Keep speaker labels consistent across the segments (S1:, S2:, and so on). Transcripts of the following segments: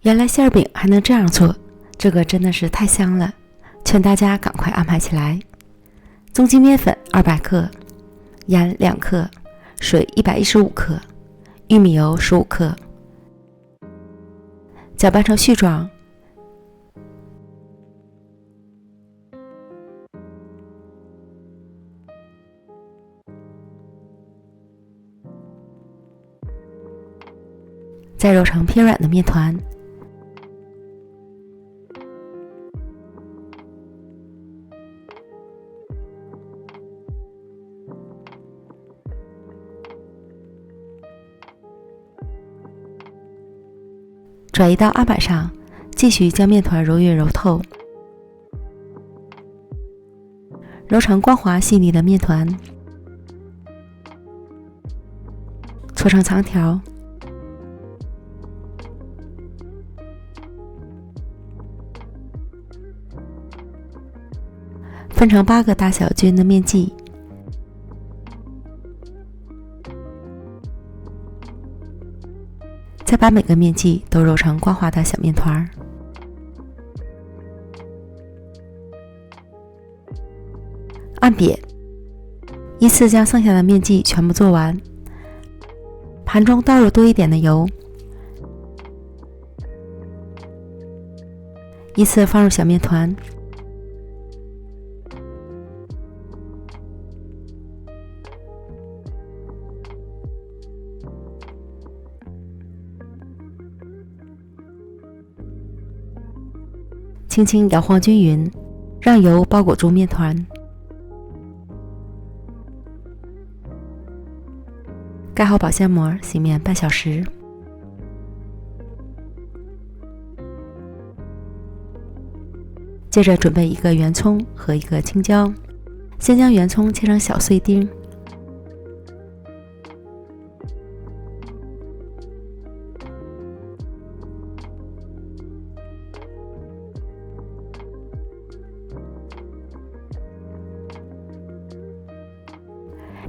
S1: 原来馅儿饼还能这样做，这个真的是太香了，劝大家赶快安排起来。中筋面粉200克，盐2克，水115克，玉米油15克，搅拌成絮状。再揉成偏软的面团，转移到案板上，继续将面团揉匀揉透，揉成光滑细腻的面团，搓成长条，分成8个大小均匀的面剂，再把每个面剂都揉成光滑的小面团。按扁，依次将剩下的面剂全部做完，盘中倒入多一点的油，依次放入小面团，轻轻摇晃均匀，让油包裹住面团。盖好保鲜膜，醒面半小时。接着准备1个圆葱和1个青椒，先将圆葱切成小碎丁，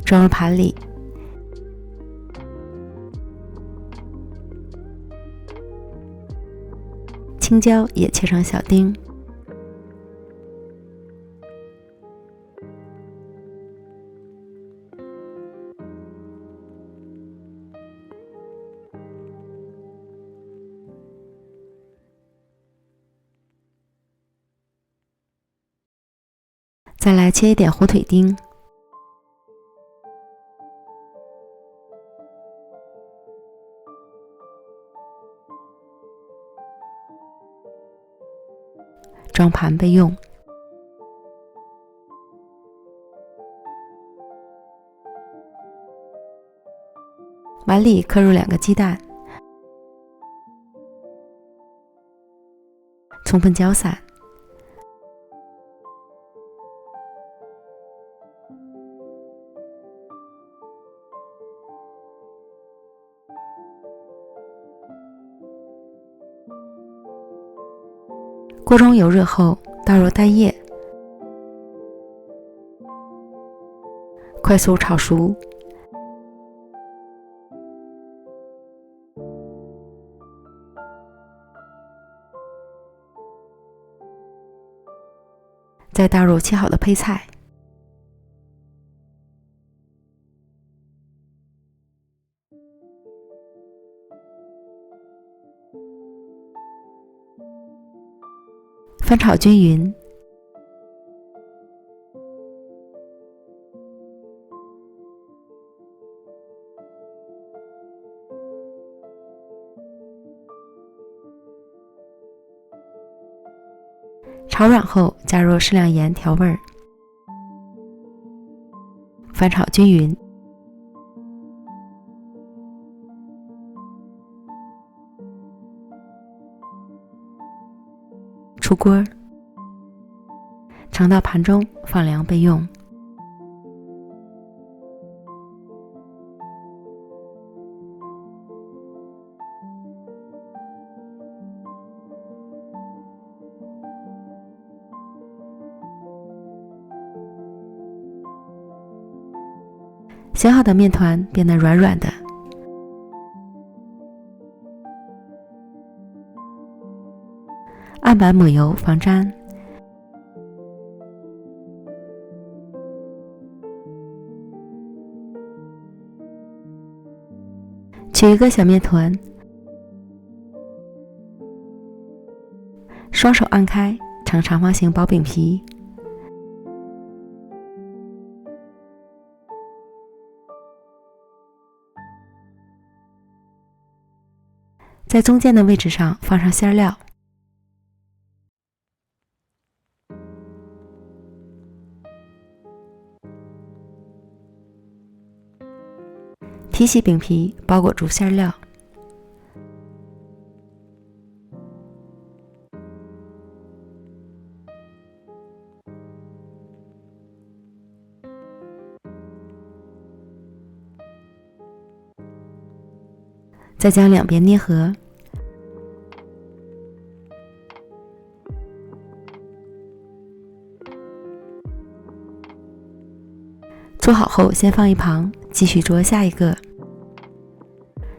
S1: 装入盘里。青椒也切成小丁，再来切一点火腿丁，装盘备用。碗里刻入2个鸡蛋，充分搅散，锅中油热后，倒入蛋液，快速炒熟。再倒入切好的配菜，翻炒均匀。炒软后，加入适量盐调味儿，翻炒均匀。出锅，盛到盘中，放凉备用。选好的面团变得软软的，案板抹油防粘。取一个小面团，双手按开，呈长方形薄饼皮，在中间的位置上放上馅料，提起饼皮，包裹住馅料，再将两边捏合。做好后先放一旁，继续做下一个。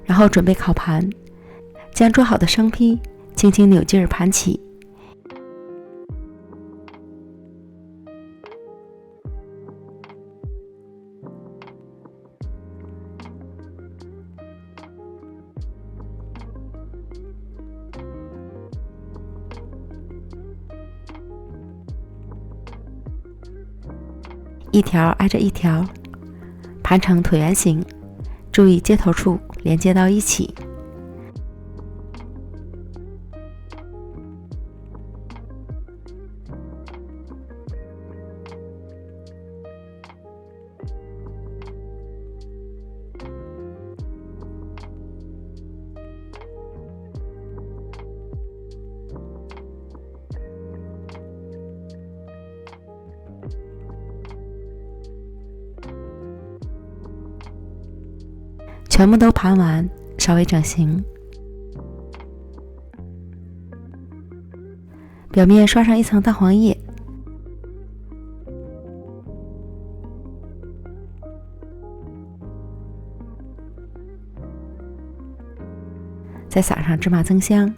S1: 然后准备烤盘，将做好的生坯轻轻扭劲儿盘起，一条挨着一条，盘成椭圆形，注意接头处连接到一起。全部都盘完，稍微整形，表面刷上一层蛋黄液，再撒上芝麻增香，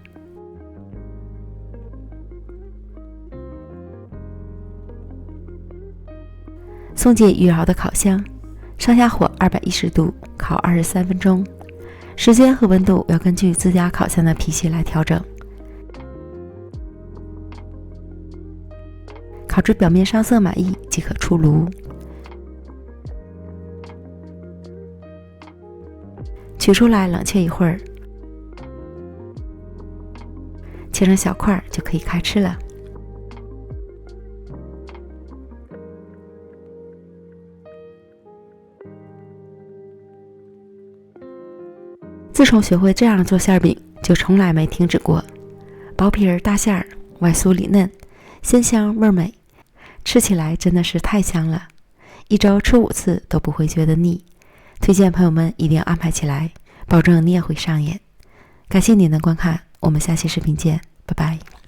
S1: 送进预熬的烤箱，上下火210度烤23分钟，时间和温度要根据自家烤箱的脾气来调整。烤至表面上色满意即可出炉。取出来冷却一会儿，切成小块就可以开吃了。自从学会这样做馅饼，就从来没停止过。薄皮儿大馅儿，外酥里嫩，鲜香味美，吃起来真的是太香了。一周吃5次都不会觉得腻，推荐朋友们一定要安排起来，保证你也会上瘾。感谢您的观看，我们下期视频见，拜拜。